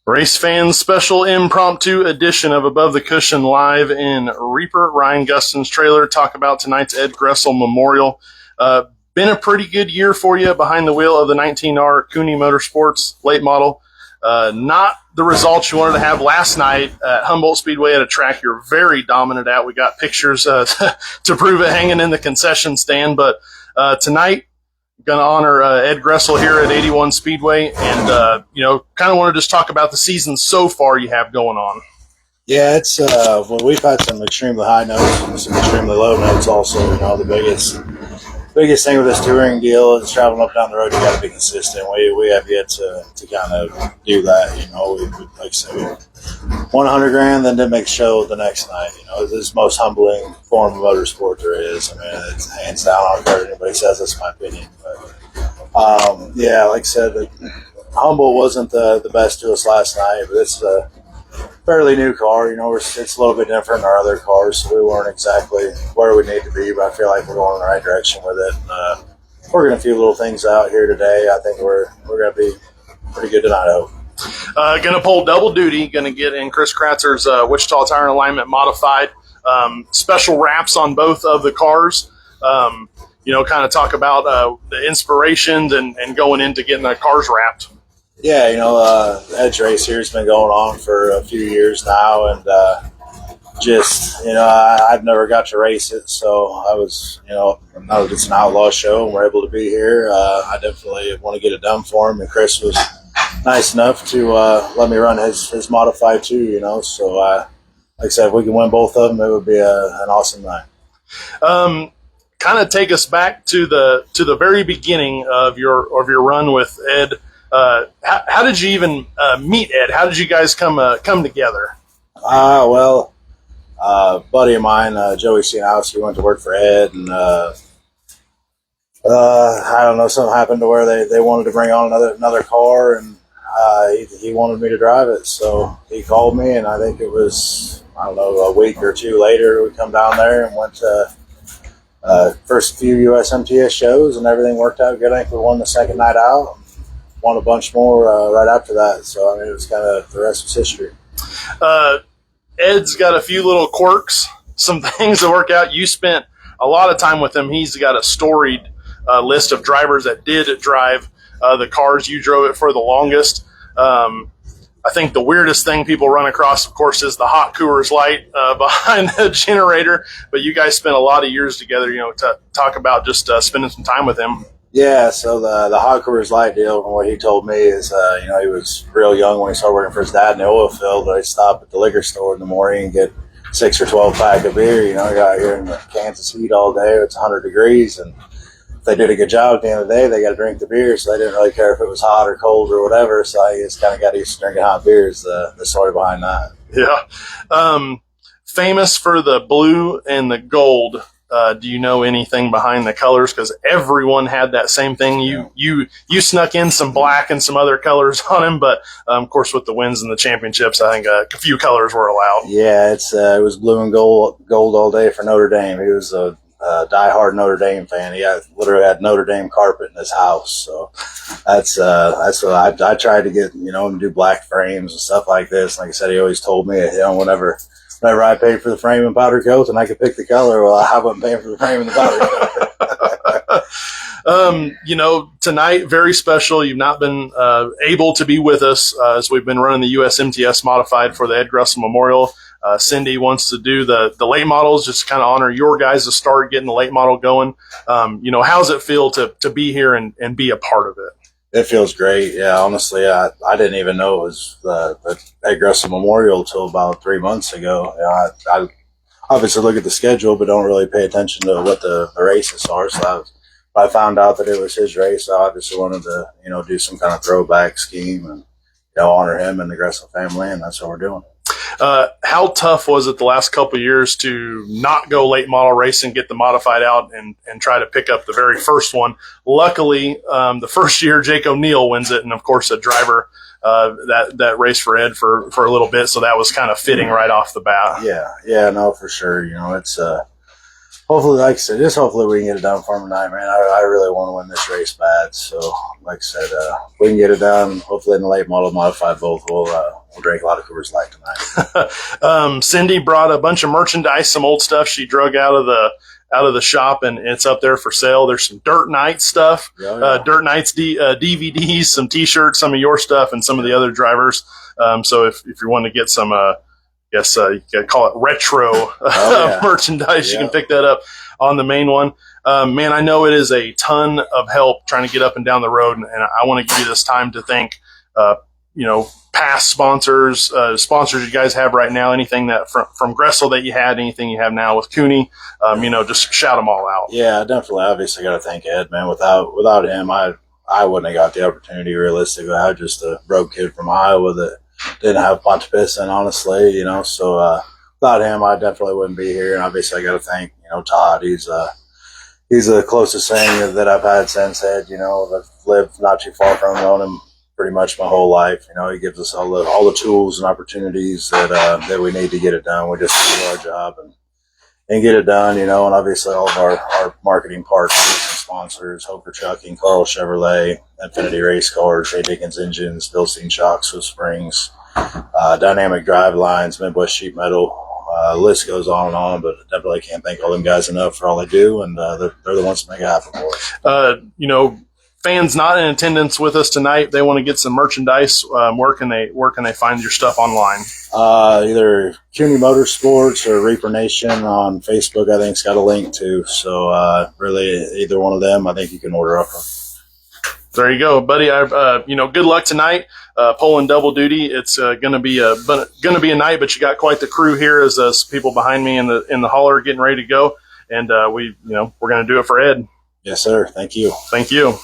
Race fans, special impromptu edition of Above the Cushion live in Reaper, Ryan Gustin's trailer. Talk about tonight's Ed Gressel Memorial. Been a pretty good year for you behind the wheel of the 19R Cooney Motorsports late model. Not the results you wanted to have last night at Humboldt Speedway at a track you're very dominant at. We got pictures to prove it hanging in the concession stand. But tonight, going to honor Ed Gressel here at 81 Speedway, and kind of want to just talk about the season so far you have going on. Yeah, it's well, we've had some extremely high notes and some extremely low notes also. The biggest thing with this touring deal is traveling up down the road. You got to be consistent. We have yet to kind of do that. We like I said, we won $100,000, then didn't make a show the next night. It's the most humbling form of motorsport there is. I mean, it's hands down. I don't care what anybody says. That's my opinion. But yeah, like I said, Humboldt wasn't the best to us last night, but it's a fairly new car. It's a little bit different than our other cars, so we weren't exactly where we need to be, but I feel like we're going in the right direction with it. Working a few little things out here today. I think we're going to be pretty good tonight, I hope. Going to pull double duty, going to get in Chris Kratzer's Wichita Tire and Alignment Modified. Special wraps on both of the cars. Kind of talk about the inspirations and going into getting the cars wrapped. Yeah, Edge Race here has been going on for a few years now, and I've never got to race it, so I was, now that it's an Outlaw show and we're able to be here, I definitely want to get it done for him, and Chris was nice enough to let me run his modified too, so like I said, if we can win both of them, it would be an awesome night. Kind of take us back to the very beginning of your run with Ed. How did you even meet Ed? How did you guys come together? Buddy of mine, Joey Cianowski, went to work for Ed, and I don't know, something happened to where they wanted to bring on another car, and he wanted me to drive it, so he called me, and I think it was, a week or two later, we come down there and went to first few USMTS shows, and everything worked out good. I think we won the second night out. Won a bunch more right after that, so it was kind of the rest was history. Ed's got a few little quirks, some things to work out. You spent a lot of time with him. He's got a storied list of drivers that did drive the cars. You drove it for the longest. I think the weirdest thing people run across, of course, is the hot Coors Light behind the generator. But you guys spent a lot of years together, to talk about just spending some time with him. Yeah, so the hot Coors Light deal, from what he told me, is he was real young when he started working for his dad in the oil field. But he'd stop at the liquor store in the morning and get 6 or 12 pack of beer. He got out here in the Kansas heat all day. It's 100 degrees, and if they did a good job at the end of the day, they got to drink the beer. So they didn't really care if it was hot or cold or whatever. So he just kind of got used to drinking hot beers. The story behind that. Yeah, famous for the blue and the gold. Do you know anything behind the colors? Because everyone had that same thing. You snuck in some black and some other colors on him, but of course with the wins and the championships, I think a few colors were allowed. Yeah, it was blue and gold all day for Notre Dame. He was a diehard Notre Dame fan. He literally had Notre Dame carpet in his house. So that's what I tried to get him to do black frames and stuff like this. Like I said, he always told me whenever I paid for the frame and powder coat and I could pick the color, well, I wasn't paying for the frame and the powder coat. Tonight, very special. You've not been able to be with us as we've been running the USMTS Modified for the Ed Gressel Memorial. Cindy wants to do the late models, just to kind of honor your guys to start getting the late model going. How's it feel to be here and be a part of it? It feels great. Yeah, honestly, I didn't even know it was the Ed Gressel Memorial until about 3 months ago. I obviously look at the schedule, but don't really pay attention to what the races are. So I found out that it was his race. I obviously wanted to, do some kind of throwback scheme and, honor him and the Gressel family, and that's what we're doing. How tough was it the last couple of years to not go late model racing, get the modified out, and try to pick up the very first one? Luckily, the first year, Jake O'Neill wins it, and of course, a driver that raced for Ed for a little bit, so that was kind of fitting right off the bat. Yeah, no, for sure. hopefully, like I said, just hopefully we can get it done for him tonight, man. I really want to win this race bad. So, like I said, we can get it done. Hopefully, in the late model modified, both we'll drink a lot of Coors Light tonight. Cindy brought a bunch of merchandise, some old stuff she drug out of the shop, and it's up there for sale. There's some Dirt Nights stuff, Dirt Nights DVDs, some T-shirts, some of your stuff, and some of the other drivers. So if you want to get some, guess you could call it retro merchandise, you can pick that up on the main one. Man, I know it is a ton of help trying to get up and down the road, and I want to give you this time to thank, past sponsors you guys have right now, anything that from Gressel that you had, anything you have now with Cooney, just shout them all out. Yeah, definitely. Obviously, got to thank Ed, man. Without him, I wouldn't have got the opportunity. Realistically, I was just a broke kid from Iowa that didn't have a bunch of piston, honestly. So without him, I definitely wouldn't be here. And obviously, I got to thank Todd. He's the closest thing that I've had since Ed. I've lived not too far from him, known him pretty much my whole life. He gives us all the tools and opportunities that we need to get it done. We just do our job and get it done, and obviously all of our marketing partners and sponsors, Hoker Trucking, Carl Chevrolet, Infinity Race Cars, Ray Dickens Engines, Bilstein Shocks, Swift Springs, Dynamic Drive Lines, Midwest Sheet Metal. List goes on, but definitely can't thank all them guys enough for all they do, and they're the ones that make it happen for us. Fans not in attendance with us tonight, they want to get some merchandise. Where can they find your stuff online? Either CUNY Motorsports or Reaper Nation on Facebook, I think it's got a link to. So really, either one of them, I think you can order up. There you go, buddy. Good luck tonight. Pulling double duty. It's gonna be a night, but you got quite the crew here as people behind me in the hauler getting ready to go, and we're gonna do it for Ed. Yes, sir. Thank you. Thank you.